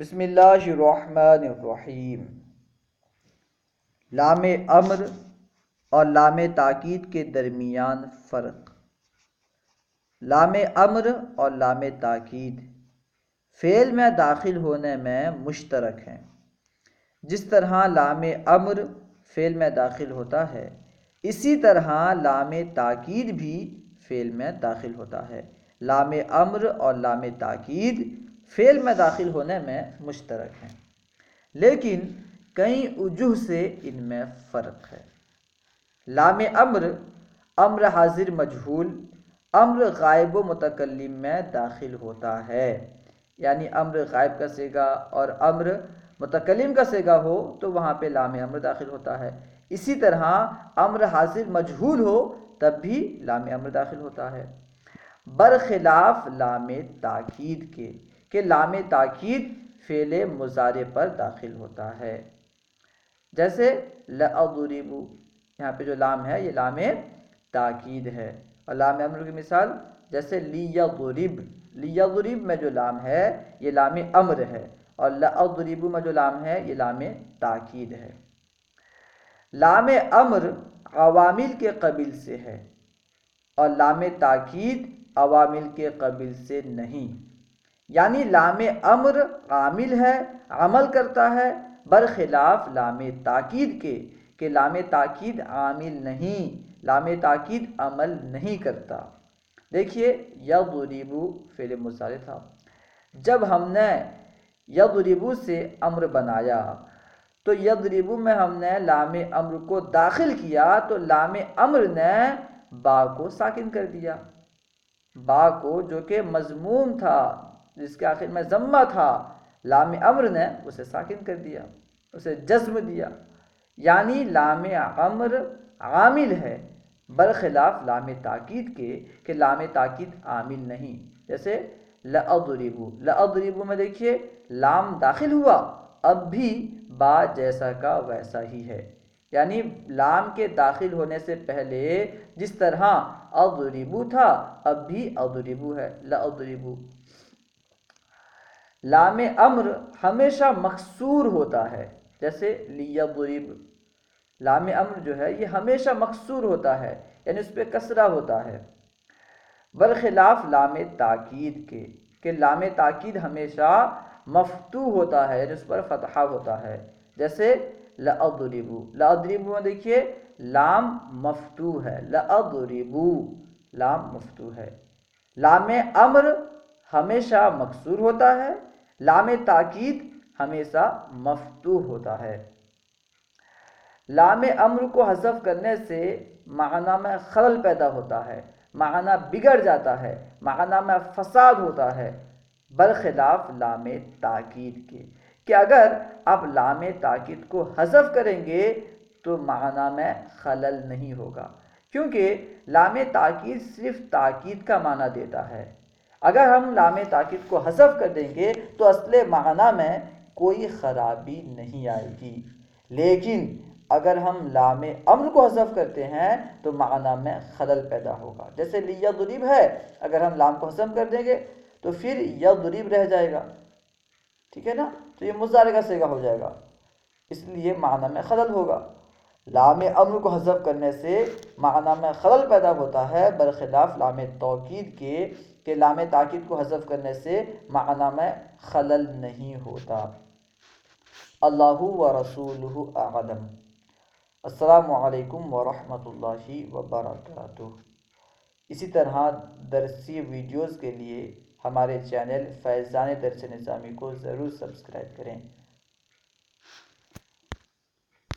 بسم اللہ الرحمن الرحیم۔ لام امر اور لام تاکید کے درمیان فرق۔ لام امر اور لام تاکید فعل میں داخل ہونے میں مشترک ہیں۔ جس طرح لام امر فعل میں داخل ہوتا ہے، اسی طرح لام تاکید بھی فعل میں داخل ہوتا ہے۔ لام امر اور لام تاکید فعل میں داخل ہونے میں مشترک ہیں، لیکن کئی وجوہ سے ان میں فرق ہے۔ لام امر امر حاضر مجہول، امر غائب و متکلم میں داخل ہوتا ہے، یعنی امر غائب کا صیغہ اور امر متکلم کا صیغہ ہو تو وہاں پہ لام امر داخل ہوتا ہے۔ اسی طرح امر حاضر مجہول ہو تب بھی لام امر داخل ہوتا ہے، برخلاف لام تاکید کے کہ لام تاکید فعل مضارع پر داخل ہوتا ہے۔ جیسے لأضرب، یہاں پہ جو لام ہے یہ لام تاکید ہے، اور لام امر کی مثال جیسے لیضرب، لیضرب میں جو لام ہے یہ لام امر ہے، اور لأضرب میں جو لام ہے یہ لام تاکید ہے۔ لام امر عوامل کے قبیل سے ہے اور لام تاکید عوامل کے قبیل سے نہیں، یعنی لام امر عامل ہے، عمل کرتا ہے، برخلاف لام تاکید کے کہ لام تاکید عامل نہیں، لام تاکید عمل نہیں کرتا۔ دیکھیے یضرب فعل مضارع تھا، جب ہم نے یضرب سے امر بنایا تو یضرب میں ہم نے لام امر کو داخل کیا تو لام امر نے با کو ساکن کر دیا، با کو جو کہ مضموم تھا، جس کے آخر میں ضمہ تھا، لام امر نے اسے ساکن کر دیا، اسے جزم دیا، یعنی لام امر عامل ہے، برخلاف لام تاکید کے کہ لام تاکید عامل نہیں۔ جیسے لأضرب، لأضرب میں دیکھیے لام داخل ہوا، اب بھی با جیسا کا ویسا ہی ہے، یعنی لام کے داخل ہونے سے پہلے جس طرح اضرب تھا اب بھی اضرب ہے، لأضرب۔ لام امر ہمیشہ مکسور ہوتا ہے، جیسے لیضرب، لام امر جو ہے یہ ہمیشہ مکسور ہوتا ہے، یعنی اس پہ کسرہ ہوتا ہے، برخلاف لام تاکید کے کہ لام تاکید ہمیشہ مفتوح ہوتا ہے، یعنی اس پر فتحہ ہوتا ہے۔ جیسے لأضرب، لأضرب میں دیکھیے لام مفتوح ہے، لأضرب لام مفتوح ہے۔ لام امر ہمیشہ مکسور ہوتا ہے، لام تاکید ہمیشہ مفتوح ہوتا ہے۔ لام امر کو حذف کرنے سے معنی میں خلل پیدا ہوتا ہے، معنی بگڑ جاتا ہے، معنی میں فساد ہوتا ہے، برخلاف لام تاکید کے کہ اگر آپ لام تاکید کو حذف کریں گے تو معنی میں خلل نہیں ہوگا، کیونکہ لام تاکید صرف تاکید کا معنی دیتا ہے۔ اگر ہم لام تاکید کو حذف کر دیں گے تو اصل معنی میں کوئی خرابی نہیں آئے گی، لیکن اگر ہم لام امر کو حذف کرتے ہیں تو معنی میں خلل پیدا ہوگا۔ جیسے لیضرب ہے، اگر ہم لام کو حذف کر دیں گے تو پھر یضرب رہ جائے گا، ٹھیک ہے نا، تو یہ مضارع کا صیغہ ہو جائے گا، اس لیے معنی میں خلل ہوگا۔ لام امر کو حذف کرنے سے معنی میں خلل پیدا ہوتا ہے، برخلاف لام تاکید کے کہ لام تاکید کو حذف کرنے سے معنی میں خلل نہیں ہوتا۔ اللہ ورسولہ اعلم۔ السلام علیکم ورحمۃ اللہ وبرکاتہ۔ اسی طرح درسی ویڈیوز کے لیے ہمارے چینل فیضان درس نظامی کو ضرور سبسکرائب کریں۔